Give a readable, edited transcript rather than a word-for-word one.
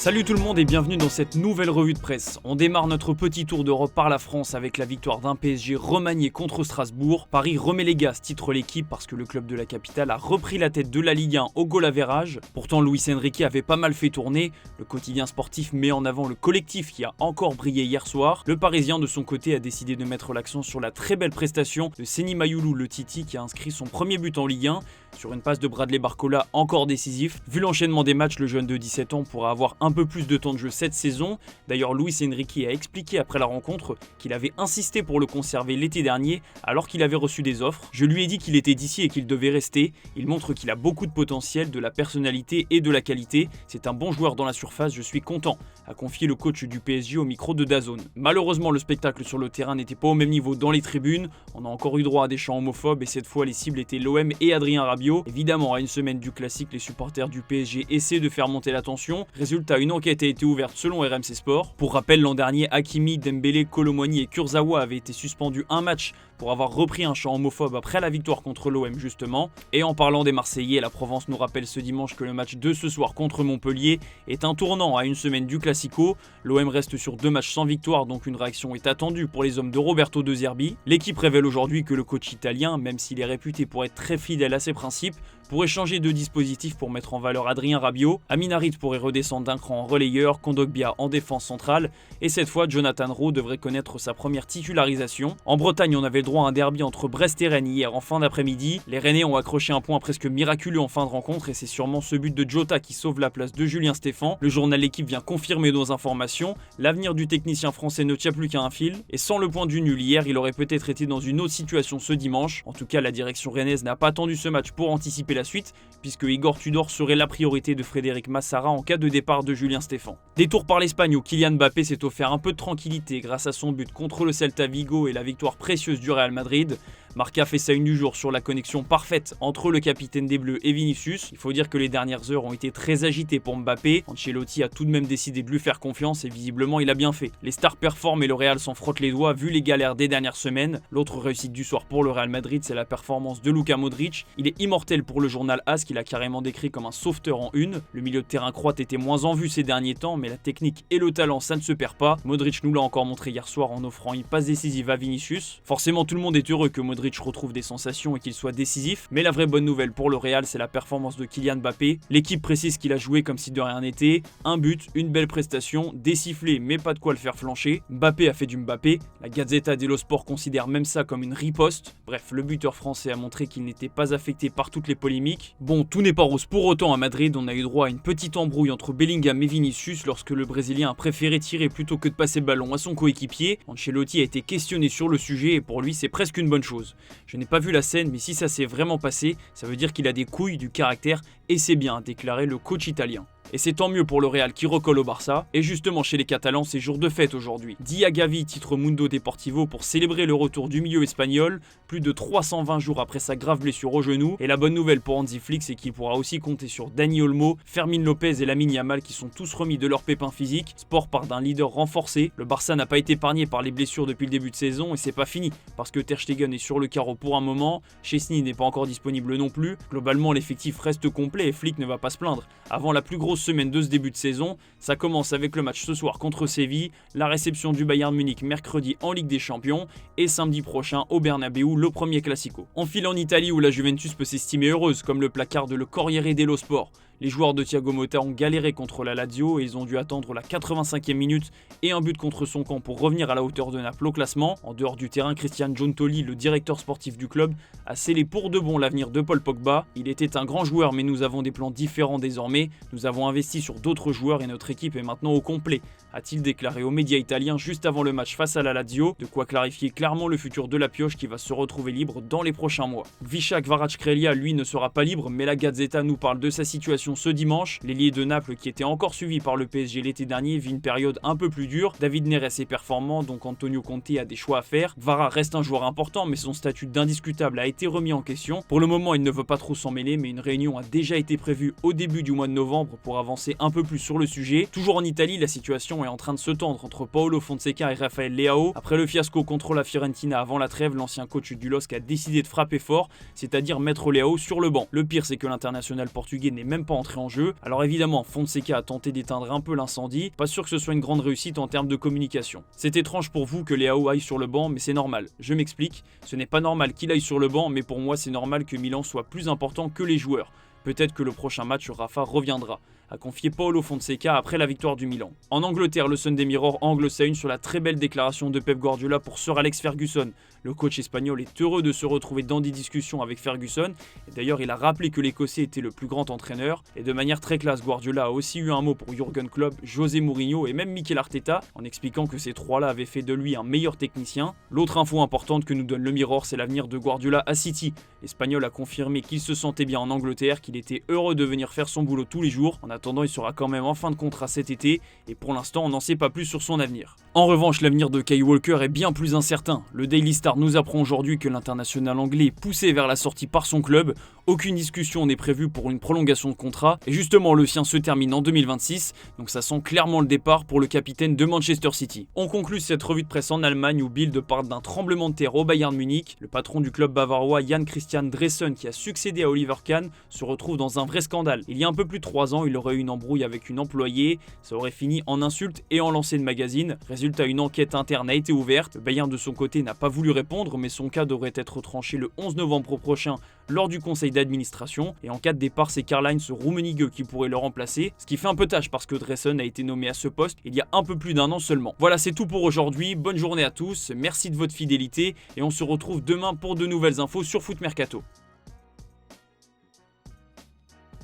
Salut tout le monde et bienvenue dans cette nouvelle revue de presse. On démarre notre petit tour d'Europe par la France avec la victoire d'un PSG remanié contre Strasbourg. Paris remet les gaz, titre l'équipe, parce que le club de la capitale a repris la tête de la Ligue 1 au goal average. Pourtant Luis Enrique avait pas mal fait tourner. Le quotidien sportif met en avant le collectif qui a encore brillé hier soir. Le Parisien de son côté a décidé de mettre l'accent sur la très belle prestation de Seny Mayulu le Titi qui a inscrit son premier but en Ligue 1 sur une passe de Bradley Barcola encore décisif. Vu l'enchaînement des matchs, le jeune de 17 ans pourra avoir un peu plus de temps de jeu cette saison. D'ailleurs, Luis Enrique a expliqué après la rencontre qu'il avait insisté pour le conserver l'été dernier alors qu'il avait reçu des offres. Je lui ai dit qu'il était d'ici et qu'il devait rester. Il montre qu'il a beaucoup de potentiel, de la personnalité et de la qualité. C'est un bon joueur dans la surface, je suis content, a confié le coach du PSG au micro de DAZN. Malheureusement, le spectacle sur le terrain n'était pas au même niveau dans les tribunes. On a encore eu droit à des chants homophobes et cette fois les cibles étaient l'OM et Adrien Rabiot. Évidemment, à une semaine du classique, les supporters du PSG essaient de faire monter la tension. Résultat, une enquête a été ouverte selon RMC Sport. Pour rappel, l'an dernier, Hakimi, Dembélé, Kolo Muani et Kurzawa avaient été suspendus un match pour avoir repris un chant homophobe après la victoire contre l'OM justement. Et en parlant des Marseillais, la Provence nous rappelle ce dimanche que le match de ce soir contre Montpellier est un tournant à une semaine du Classico. L'OM reste sur 2 matchs sans victoire, donc une réaction est attendue pour les hommes de Roberto De Zerbi. L'équipe révèle aujourd'hui que le coach italien, même s'il est réputé pour être très fidèle à ses principes, pourrait changer de dispositif pour mettre en valeur Adrien Rabiot. Amin Harit pourrait redescendre d'un cran en relayeur, Kondogbia en défense centrale, et cette fois Jonathan Rowe devrait connaître sa première titularisation. En Bretagne, on avait le droit à un derby entre Brest et Rennes hier en fin d'après-midi. Les Rennais ont accroché un point presque miraculeux en fin de rencontre et c'est sûrement ce but de Jota qui sauve la place de Julien Stéphan. Le journal L'Équipe vient confirmer nos informations. L'avenir du technicien français ne tient plus qu'à un fil, et sans le point du nul hier, il aurait peut-être été dans une autre situation ce dimanche. En tout cas, la direction rennaise n'a pas attendu ce match pour anticiper la suite, puisque Igor Tudor serait la priorité de Frédéric Massara en cas de départ de Julien Stéphan. Détour par l'Espagne où Kylian Mbappé s'est offert un peu de tranquillité grâce à son but contre le Celta Vigo et la victoire précieuse du Real Madrid. Marca fait sa une du jour sur la connexion parfaite entre le capitaine des Bleus et Vinicius. Il faut dire que les dernières heures ont été très agitées pour Mbappé. Ancelotti a tout de même décidé de lui faire confiance et visiblement il a bien fait. Les stars performent et le Real s'en frotte les doigts vu les galères des dernières semaines. L'autre réussite du soir pour le Real Madrid, c'est la performance de Luka Modric. Il est immortel pour le journal AS qu'il a carrément décrit comme un sauveteur en une. Le milieu de terrain croate était moins en vue ces derniers temps, mais la technique et le talent ça ne se perd pas. Modric nous l'a encore montré hier soir en offrant une passe décisive à Vinicius. Forcément tout le monde est heureux que Modric retrouve des sensations et qu'il soit décisif, mais la vraie bonne nouvelle pour le Real, c'est la performance de Kylian Mbappé. L'équipe précise qu'il a joué comme si de rien n'était, un but, une belle prestation, des sifflets mais pas de quoi le faire flancher. Mbappé a fait du Mbappé, la Gazzetta dello Sport considère même ça comme une riposte. Bref, le buteur français a montré qu'il n'était pas affecté par toutes les polémiques. Bon, tout n'est pas rose pour autant à Madrid, on a eu droit à une petite embrouille entre Bellingham et Vinicius lorsque le Brésilien a préféré tirer plutôt que de passer le ballon à son coéquipier. Ancelotti a été questionné sur le sujet et pour lui c'est presque une bonne chose. Je n'ai pas vu la scène, mais si ça s'est vraiment passé, ça veut dire qu'il a des couilles, du caractère, et c'est bien, a déclaré le coach italien. Et c'est tant mieux pour le Real qui recolle au Barça. Et justement chez les Catalans, c'est jour de fête aujourd'hui. Dia Gavi titre Mundo Deportivo pour célébrer le retour du milieu espagnol, plus de 320 jours après sa grave blessure au genou. Et la bonne nouvelle pour Hansi Flick, c'est qu'il pourra aussi compter sur Dani Olmo, Fermín López et Lamine Yamal qui sont tous remis de leurs pépins physiques. Sport part d'un leader renforcé. Le Barça n'a pas été épargné par les blessures depuis le début de saison et c'est pas fini parce que Ter Stegen est sur le carreau pour un moment. Chesney n'est pas encore disponible non plus. Globalement, l'effectif reste complet et Flick ne va pas se plaindre. Avant la plus grosse semaine de ce début de saison, ça commence avec le match ce soir contre Séville, la réception du Bayern Munich mercredi en Ligue des Champions et samedi prochain au Bernabéu le premier Classico. On file en Italie où la Juventus peut s'estimer heureuse comme le placarde le Corriere dello Sport. Les joueurs de Thiago Motta ont galéré contre la Lazio et ils ont dû attendre la 85e minute et un but contre son camp pour revenir à la hauteur de Naples au classement. En dehors du terrain, Christian Giuntoli, le directeur sportif du club, a scellé pour de bon l'avenir de Paul Pogba. Il était un grand joueur mais nous avons des plans différents désormais. Nous avons investi sur d'autres joueurs et notre équipe est maintenant au complet, a-t-il déclaré aux médias italiens juste avant le match face à la Lazio. De quoi clarifier clairement le futur de la pioche qui va se retrouver libre dans les prochains mois. Visca Kvaratskhelia, lui, ne sera pas libre mais la Gazzetta nous parle de sa situation ce dimanche. L'ailier de Naples, qui était encore suivi par le PSG l'été dernier, vit une période un peu plus dure. David Neres est performant, donc Antonio Conte a des choix à faire. Kvara reste un joueur important, mais son statut d'indiscutable a été remis en question. Pour le moment, il ne veut pas trop s'en mêler, mais une réunion a déjà été prévue au début du mois de novembre pour avancer un peu plus sur le sujet. Toujours en Italie, la situation est en train de se tendre entre Paulo Fonseca et Rafael Leao. Après le fiasco contre la Fiorentina avant la trêve, l'ancien coach du LOSC a décidé de frapper fort, c'est-à-dire mettre Leao sur le banc. Le pire, c'est que l'international portugais n'est même pas entrer en jeu. Alors évidemment, Fonseca a tenté d'éteindre un peu l'incendie, pas sûr que ce soit une grande réussite en termes de communication. C'est étrange pour vous que Leao aille sur le banc, mais c'est normal. Je m'explique, ce n'est pas normal qu'il aille sur le banc, mais pour moi c'est normal que Milan soit plus important que les joueurs. Peut-être que le prochain match, Rafa reviendra, a confié Paulo Fonseca après la victoire du Milan. En Angleterre, le Sunday Mirror angle sa une sur la très belle déclaration de Pep Guardiola pour Sir Alex Ferguson. Le coach espagnol est heureux de se retrouver dans des discussions avec Ferguson, et d'ailleurs il a rappelé que l'Écossais était le plus grand entraîneur, et de manière très classe, Guardiola a aussi eu un mot pour Jürgen Klopp, José Mourinho et même Mikel Arteta, en expliquant que ces trois-là avaient fait de lui un meilleur technicien. L'autre info importante que nous donne le Mirror, c'est l'avenir de Guardiola à City. L'Espagnol a confirmé qu'il se sentait bien en Angleterre, qu'il était heureux de venir faire son boulot tous les jours. En attendant, il sera quand même en fin de contrat cet été, et pour l'instant, on n'en sait pas plus sur son avenir. En revanche, l'avenir de Kyle Walker est bien plus incertain. Le Daily Star nous apprend aujourd'hui que l'international anglais est poussé vers la sortie par son club. Aucune discussion n'est prévue pour une prolongation de contrat, et justement le sien se termine en 2026, donc ça sent clairement le départ pour le capitaine de Manchester City. On conclut cette revue de presse en Allemagne où Bild parle d'un tremblement de terre au Bayern Munich. Le patron du club bavarois Jan Christian Dressen, qui a succédé à Oliver Kahn, se retrouve dans un vrai scandale. Il y a un peu plus de 3 ans, il aurait eu une embrouille avec une employée, ça aurait fini en insultes et en lancé de magazine. Résultat, une enquête interne a été ouverte. Le Bayern de son côté n'a pas voulu répondre, mais son cas devrait être tranché le 11 novembre prochain lors du conseil d'administration, et en cas de départ, c'est Karl-Heinz Rummenigge qui pourrait le remplacer, ce qui fait un peu tâche parce que Dressen a été nommé à ce poste il y a un peu plus d'1 an seulement. Voilà, c'est tout pour aujourd'hui, bonne journée à tous, merci de votre fidélité et on se retrouve demain pour de nouvelles infos sur Foot Mercato.